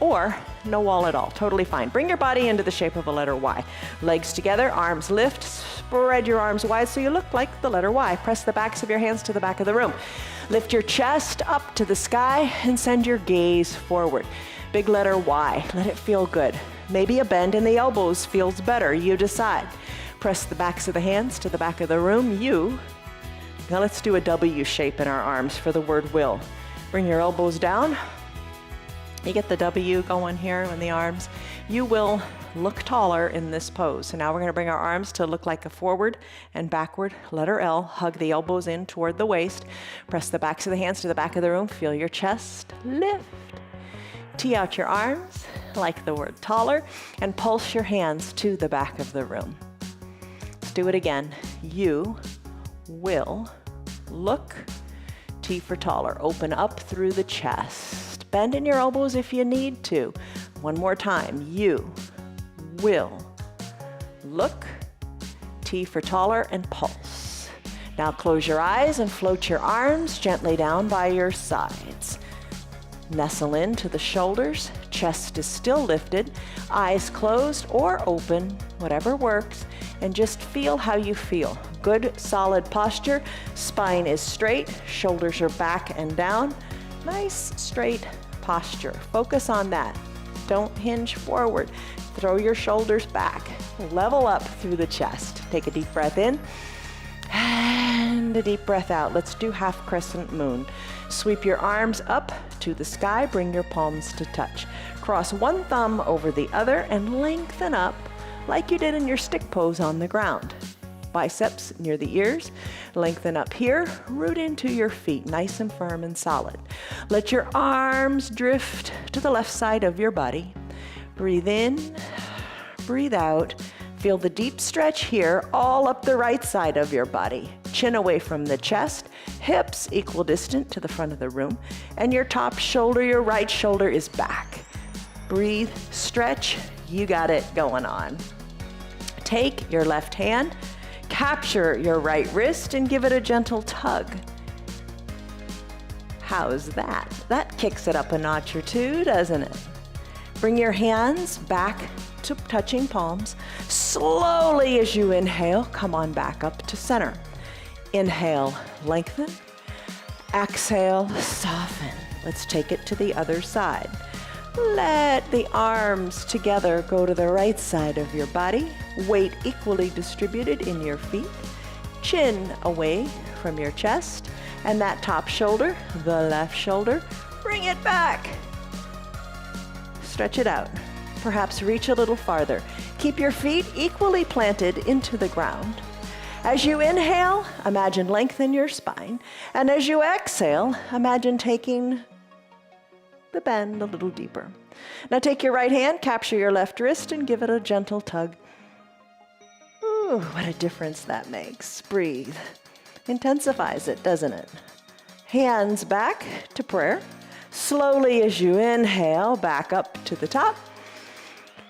S3: or no wall at all, totally fine. Bring your body into the shape of a letter Y. Legs together, arms lift, spread your arms wide so you look like the letter Y. Press the backs of your hands to the back of the room. Lift your chest up to the sky and send your gaze forward. Big letter Y, let it feel good. Maybe a bend in the elbows feels better, you decide. Press the backs of the hands to the back of the room, you. Now let's do a W shape in our arms for the word will. Bring your elbows down. You get the W going here in the arms. You will look taller in this pose. So now we're gonna bring our arms to look like a forward and backward letter L. Hug the elbows in toward the waist. Press the backs of the hands to the back of the room. Feel your chest lift. Tee out your arms like the word taller and pulse your hands to the back of the room. Let's do it again. You will look, T for taller. Open up through the chest. Bend in your elbows if you need to. One more time. You will look, T for taller, and pulse. Now close your eyes and float your arms gently down by your sides. Nestle into the shoulders, chest is still lifted, eyes closed or open, whatever works, and just feel how you feel. Good, solid posture, spine is straight, shoulders are back and down. Nice, straight posture. Focus on that. Don't hinge forward. Throw your shoulders back. Level up through the chest. Take a deep breath in and a deep breath out. Let's do half crescent moon. Sweep your arms up to the sky, bring your palms to touch. Cross one thumb over the other and lengthen up like you did in your stick pose on the ground. Biceps near the ears, lengthen up here, root into your feet, nice and firm and solid. Let your arms drift to the left side of your body. Breathe in, breathe out. Feel the deep stretch here, all up the right side of your body. Chin away from the chest, hips equal distant to the front of the room, and your top shoulder, your right shoulder is back. Breathe, stretch, you got it going on. Take your left hand, capture your right wrist, and give it a gentle tug. How's that? That kicks it up a notch or two, doesn't it? Bring your hands back to touching palms. Slowly as you inhale, come on back up to center.
S2: Inhale, lengthen. Exhale, soften. Let's take it to the other side. Let the arms together go to the right side of your body. Weight equally distributed in your feet. Chin away from your chest. And that top shoulder, the left shoulder, bring it back. Stretch it out. Perhaps reach a little farther. Keep your feet equally planted into the ground. As you inhale, imagine lengthen your spine. And as you exhale, imagine taking the bend a little deeper. Now take your right hand, capture your left wrist, and give it a gentle tug. Ooh, what a difference that makes. Breathe. Intensifies it, doesn't it? Hands back to prayer. Slowly as you inhale, back up to the top.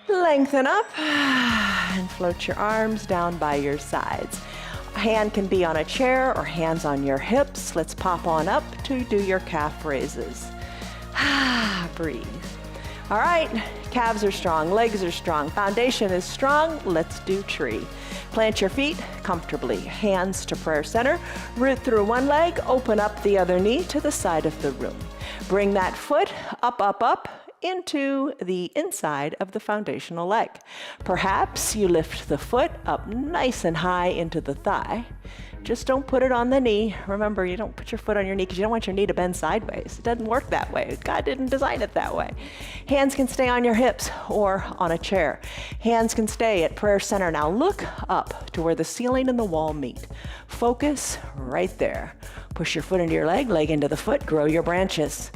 S2: Lengthen up and float your arms down by your sides. A hand can be on a chair or hands on your hips. Let's pop on up to do your calf raises. Breathe. All right, calves are strong, legs are strong, foundation is strong. Let's do tree. Plant your feet comfortably, hands to prayer center. Root through one leg, open up the other knee to the side of the room. Bring that foot up, up, up into the inside of the foundational leg. Perhaps you lift the foot up nice and high into the thigh. Just don't put it on the knee. Remember, you don't put your foot on your knee because you don't want your knee to bend sideways. It doesn't work that way. God didn't design it that way. Hands can stay on your hips or on a chair. Hands can stay at prayer center. Now look up to where the ceiling and the wall meet. Focus right there. Push your foot into your leg, leg into the foot, grow your branches.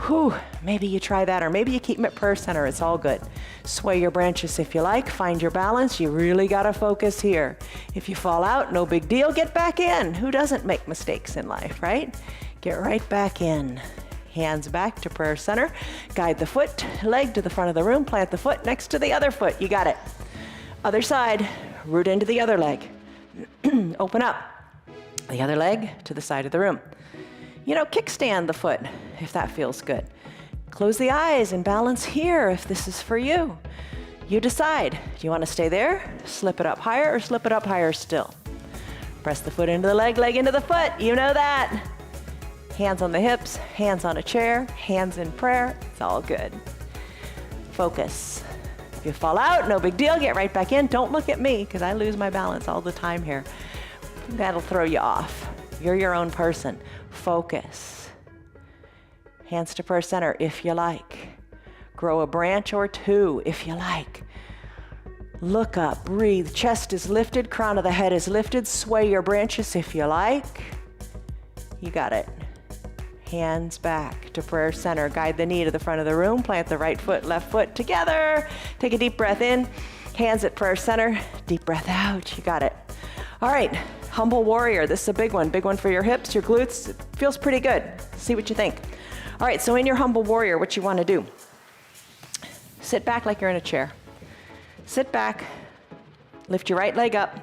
S2: Whew, maybe you try that, or maybe you keep them at prayer center. It's all good. Sway your branches if you like. Find your balance. You really got to focus here. If you fall out, no big deal. Get back in. Who doesn't make mistakes in life, right? Get right back in. Hands back to prayer center. Guide the foot, leg to the front of the room. Plant the foot next to the other foot. You got it. Other side. Root into the other leg. Open up. The other leg to the side of the room. You know, kickstand the foot if that feels good. Close the eyes and balance here if this is for you. You decide. Do you want to stay there, slip it up higher, or slip it up higher still? Press the foot into the leg, leg into the foot. You know that. Hands on the hips, hands on a chair, hands in prayer. It's all good. Focus. If you fall out, no big deal. Get right back in. Don't look at me because I lose my balance all the time here. That'll throw you off. You're your own person. Focus. Hands to prayer center if you like. Grow a branch or two if you like. Look up, breathe. Chest is lifted, crown of the head is lifted. Sway your branches if you like. You got it. Hands back to prayer center. Guide the knee to the front of the room. Plant the right foot, left foot together. Take a deep breath in. Hands at prayer center. Deep breath out. You got it. All right. Humble warrior. This is a big one for your hips, your glutes. It feels pretty good. See what you think. All right, so in your humble warrior, what you want to do, sit back like you're in a chair. Sit back, lift your right leg up,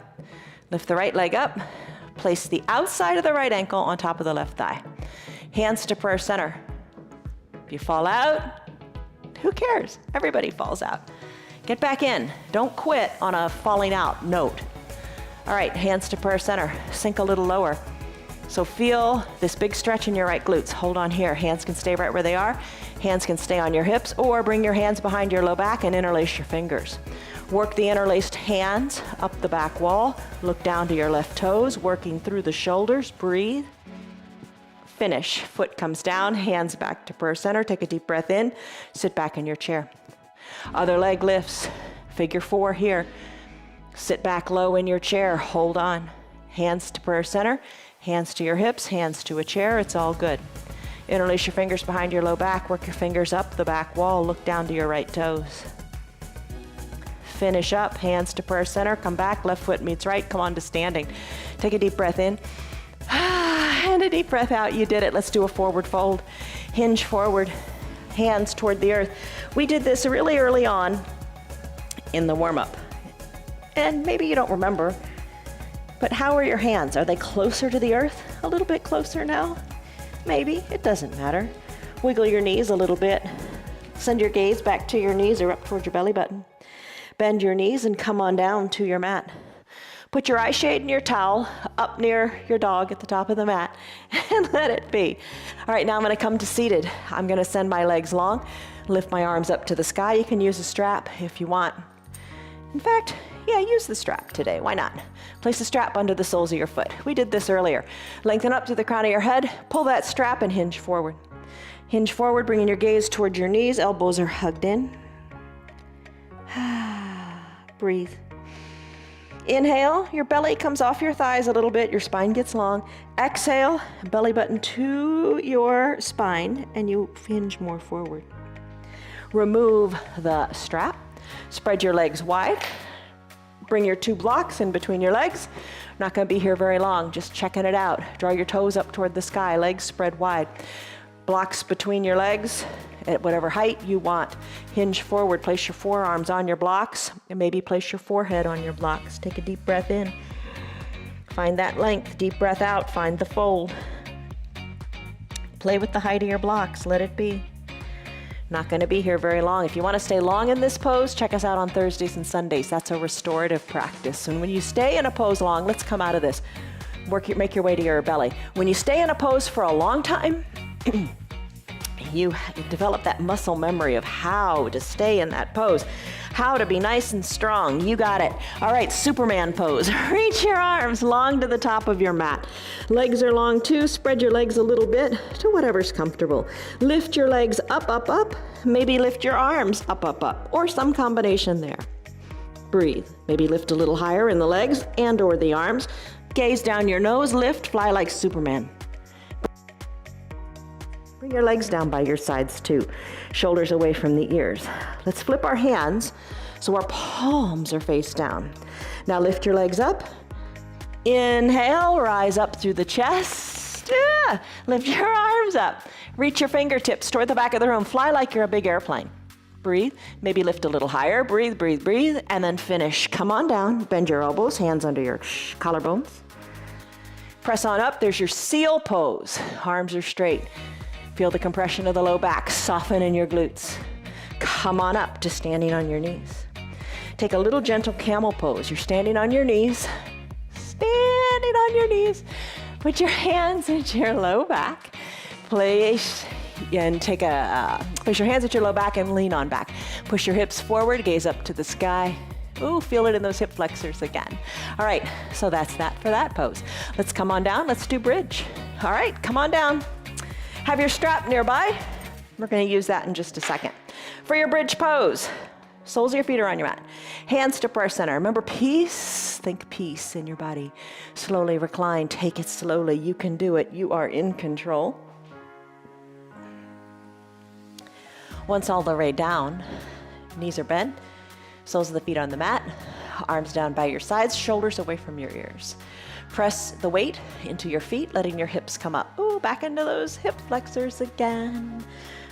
S2: lift the right leg up, place the outside of the right ankle on top of the left thigh. Hands to prayer center. If you fall out, who cares? Everybody falls out. Get back in. Don't quit on a falling out note. All right, hands to prayer center. Sink a little lower. So feel this big stretch in your right glutes. Hold on here. Hands can stay right where they are. Hands can stay on your hips, or bring your hands behind your low back and interlace your fingers. Work the interlaced hands up the back wall. Look down to your left toes, working through the shoulders. Breathe. Finish. Foot comes down, hands back to prayer center. Take a deep breath in. Sit back in your chair. Other leg lifts. Figure 4 here. Sit back low in your chair. Hold on. Hands to prayer center. Hands to your hips, hands to a chair. It's all good. Interlace your fingers behind your low back. Work your fingers up the back wall. Look down to your right toes. Finish up. Hands to prayer center. Come back. Left foot meets right. Come on to standing. Take a deep breath in. And a deep breath out. You did it. Let's do a forward fold. Hinge forward. Hands toward the earth. We did this really early on in the warm-up. And maybe you don't remember, but how are your hands? Are they closer to the earth? A little bit closer now? Maybe. It doesn't matter. Wiggle your knees a little bit. Send your gaze back to your knees or up towards your belly button. Bend your knees and come on down to your mat. Put your eye shade and your towel up near your dog at the top of the mat and let it be. All right, now I'm gonna come to seated. I'm gonna send my legs long, lift my arms up to the sky. You can use a strap if you want. In fact, yeah, use the strap today, why not? Place the strap under the soles of your foot. We did this earlier. Lengthen up to the crown of your head, pull that strap and hinge forward. Hinge forward, bringing your gaze towards your knees, elbows are hugged in. Breathe. Inhale, your belly comes off your thighs a little bit, your spine gets long. Exhale, belly button to your spine, and you hinge more forward. Remove the strap, spread your legs wide. Bring your 2 blocks in between your legs. Not gonna be here very long, just checking it out. Draw your toes up toward the sky, legs spread wide. Blocks between your legs at whatever height you want. Hinge forward, place your forearms on your blocks, and maybe place your forehead on your blocks. Take a deep breath in. Find that length, deep breath out, find the fold. Play with the height of your blocks, let it be. Not gonna be here very long. If you wanna stay long in this pose, check us out on Thursdays and Sundays. That's a restorative practice. And when you stay in a pose long, let's come out of this. Make your way to your belly. When you stay in a pose for a long time, you develop that muscle memory of how to stay in that pose, how to be nice and strong. You got it. All right, Superman pose. Reach your arms long to the top of your mat. Legs are long too. Spread your legs a little bit to whatever's comfortable. Lift your legs up, up, up. Maybe lift your arms up, up, up, or some combination there. Breathe. Maybe lift a little higher in the legs and or the arms. Gaze down your nose, lift, fly like Superman. Bring your legs down by your sides too. Shoulders away from the ears. Let's flip our hands so our palms are face down. Now lift your legs up. Inhale, rise up through the chest. Lift your arms up. Reach your fingertips toward the back of the room. Fly like you're a big airplane. Breathe. Maybe lift a little higher. Breathe, breathe, breathe. And then finish. Come on down. Bend your elbows, hands under your collarbones. Press on up. There's your seal pose. Arms are straight. Feel the compression of the low back, soften in your glutes. Come on up to standing on your knees. Take a little gentle camel pose. You're standing on your knees, standing on your knees. Put your hands into your low back. Place and take place your hands at your low back and lean on back. Push your hips forward, gaze up to the sky. Ooh, feel it in those hip flexors again. All right, so that's that for that pose. Let's come on down, let's do bridge. All right, come on down. Have your strap nearby. We're gonna use that in just a second. For your bridge pose, soles of your feet are on your mat. Hands to prayer center. Remember peace, think peace in your body. Slowly recline, take it slowly. You can do it, you are in control. Once all the way down, knees are bent, soles of the feet on the mat, arms down by your sides, shoulders away from your ears. Press the weight into your feet, letting your hips come up. Ooh, back into those hip flexors again.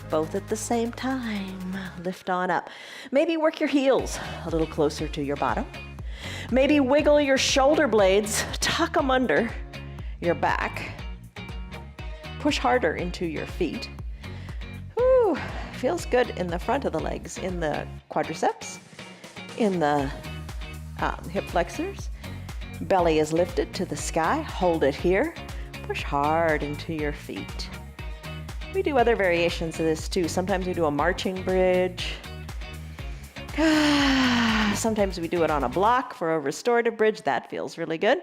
S2: Both at the same time. Lift on up. Maybe work your heels a little closer to your bottom. Maybe wiggle your shoulder blades, tuck them under your back. Push harder into your feet. Ooh, feels good in the front of the legs, in the quadriceps, in the hip flexors. Belly is lifted to the sky. Hold it here. Push hard into your feet. We do other variations of this too. Sometimes we do a marching bridge. Sometimes we do it on a block for a restorative bridge. That feels really good.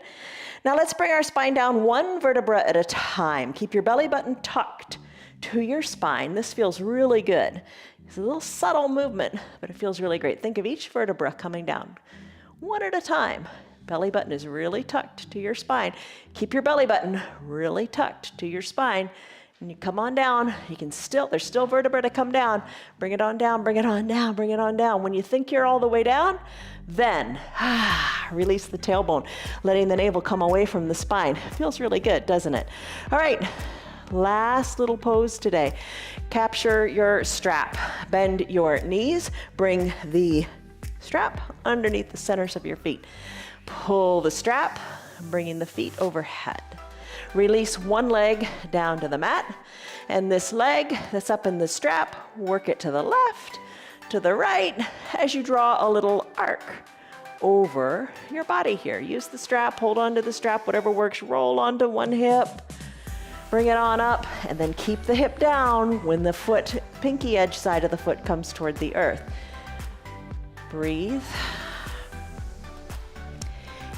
S2: Now let's bring our spine down one vertebra at a time. Keep your belly button tucked to your spine. This feels really good. It's a little subtle movement, but it feels really great. Think of each vertebra coming down one at a time. Belly button is really tucked to your spine. Keep your belly button really tucked to your spine. And you come on down. You can there's still vertebra to come down. Bring it on down, bring it on down, bring it on down. When you think you're all the way down, then release the tailbone, letting the navel come away from the spine. Feels really good, doesn't it? All right, last little pose today. Capture your strap. Bend your knees. Bring the strap underneath the centers of your feet. Pull the strap, bringing the feet overhead. Release one leg down to the mat, and this leg that's up in the strap, work it to the left, to the right, as you draw a little arc
S3: over your body here. Use the strap, hold on to the strap, whatever works. Roll onto one hip, bring it on up, and then keep the hip down when the foot, pinky edge side of the foot comes toward the earth. Breathe.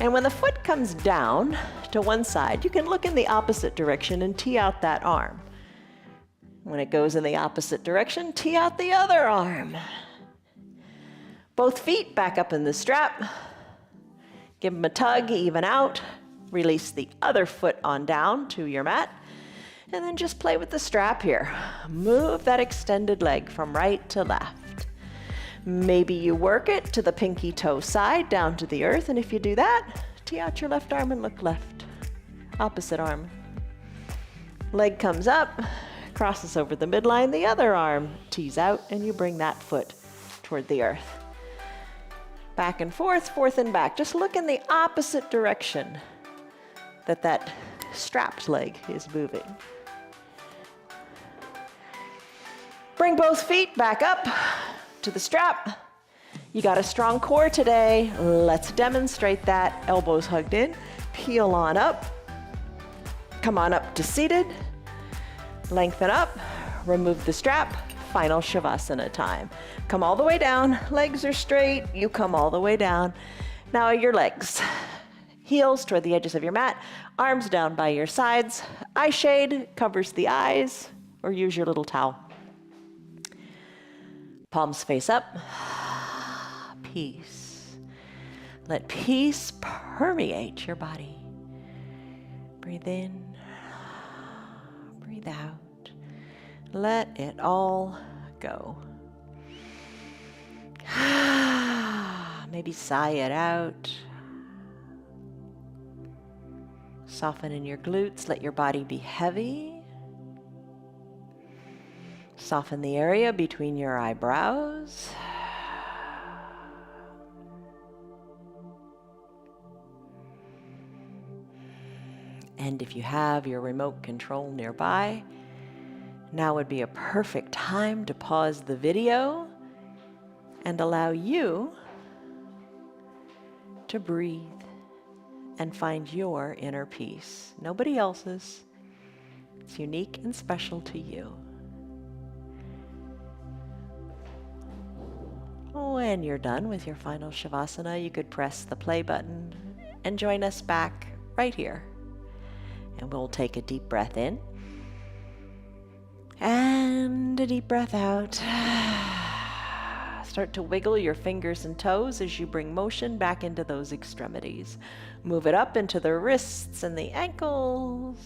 S3: And when the foot comes down to one side, you can look in the opposite direction and tee out that arm. When it goes in the opposite direction, tee out the other arm. Both feet back up in the strap. Give them a tug, even out. Release the other foot on down to your mat. And then just play with the strap here. Move that extended leg from right to left. Maybe you work it to the pinky toe side down to the earth. And if you do that, tee out your left arm and look left. Opposite arm. Leg comes up. Crosses over the midline, the other arm tees out, and you bring that foot toward the earth. Back and forth and back. Just look in the opposite direction that strapped leg is moving. Bring both feet back up to the strap. You got a strong core today. Let's demonstrate that. Elbows hugged in. Peel on up. Come on up to seated. Lengthen up, remove the strap, final Shavasana time. Come all the way down, legs are straight, you come all the way down. Now your legs, heels toward the edges of your mat, arms down by your sides, eye shade covers the eyes, or use your little towel. Palms face up, peace. Let peace permeate your body. Breathe in. Breathe out. Let it all go. Maybe sigh it out. Soften in your glutes. Let your body be heavy. Soften the area between your eyebrows. And if you have your remote control nearby, now would be a perfect time to pause the video and allow you to breathe and find your inner peace. Nobody else's. It's unique and special to you. When you're done with your final Shavasana, you could press the play button and join us back right here. And we'll take a deep breath in and a deep breath out. Start to wiggle your fingers and toes as you bring motion back into those extremities. Move it up into the wrists and the ankles.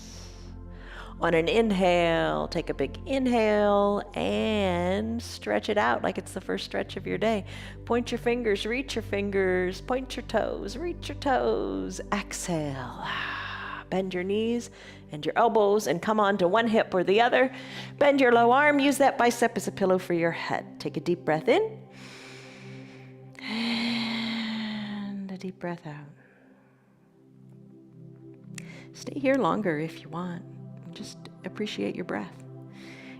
S3: On an inhale, take a big inhale and stretch it out like it's the first stretch of your day. Point your fingers, reach your fingers, point your toes, reach your toes. Exhale. Bend your knees and your elbows and come on to one hip or the other. Bend your low arm. Use that bicep as a pillow for your head. Take a deep breath in and a deep breath out. Stay here longer if you want. Just appreciate your breath.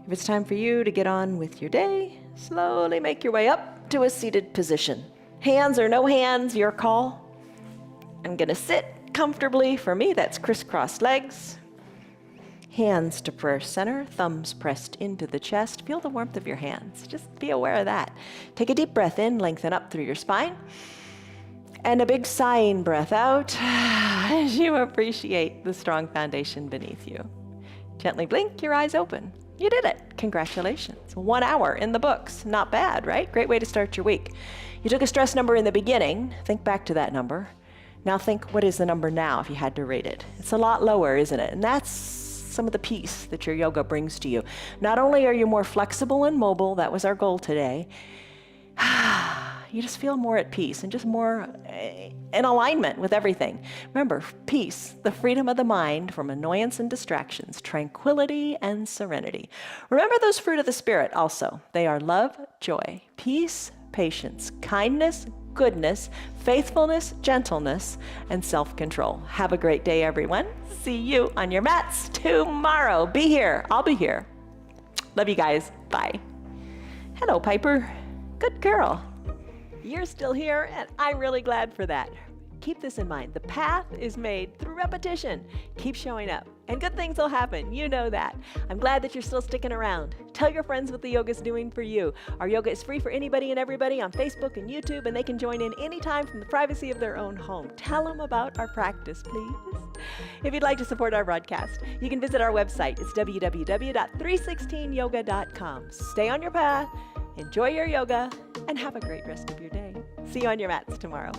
S3: If it's time for you to get on with your day, slowly make your way up to a seated position. Hands or no hands, your call. I'm going to sit comfortably. For me, that's crisscrossed legs. Hands to prayer center, thumbs pressed into the chest. Feel the warmth of your hands. Just be aware of that. Take a deep breath in, lengthen up through your spine. And a big sighing breath out as you appreciate the strong foundation beneath you. Gently blink, your eyes open. You did it. Congratulations. 1 hour in the books. Not bad, right? Great way to start your week. You took a stress number in the beginning. Think back to that number. Now think, what is the number now if you had to rate it? It's a lot lower, isn't it? And that's some of the peace that your yoga brings to you. Not only are you more flexible and mobile, that was our goal today, you just feel more at peace and just more in alignment with everything. Remember, peace, the freedom of the mind from annoyance and distractions, tranquility and serenity. Remember those fruit of the Spirit also. They are love, joy, peace, patience, kindness, goodness, faithfulness, gentleness, and self-control. Have a great day, everyone. See you on your mats tomorrow. Be here. I'll be here. Love you guys. Bye. Hello, Piper. Good girl.
S2: You're still here, and I'm really glad for that. Keep this in mind. The path is made through repetition. Keep showing up, and good things will happen. You know that. I'm glad that you're still sticking around. Tell your friends what the yoga's doing for you. Our yoga is free for anybody and everybody on Facebook and YouTube, and they can join in anytime from the privacy of their own home. Tell them about our practice, please. If you'd like to support our broadcast, you can visit our website. It's www.316yoga.com. Stay on your path, enjoy your yoga, and have a great rest of your day. See you on your mats tomorrow.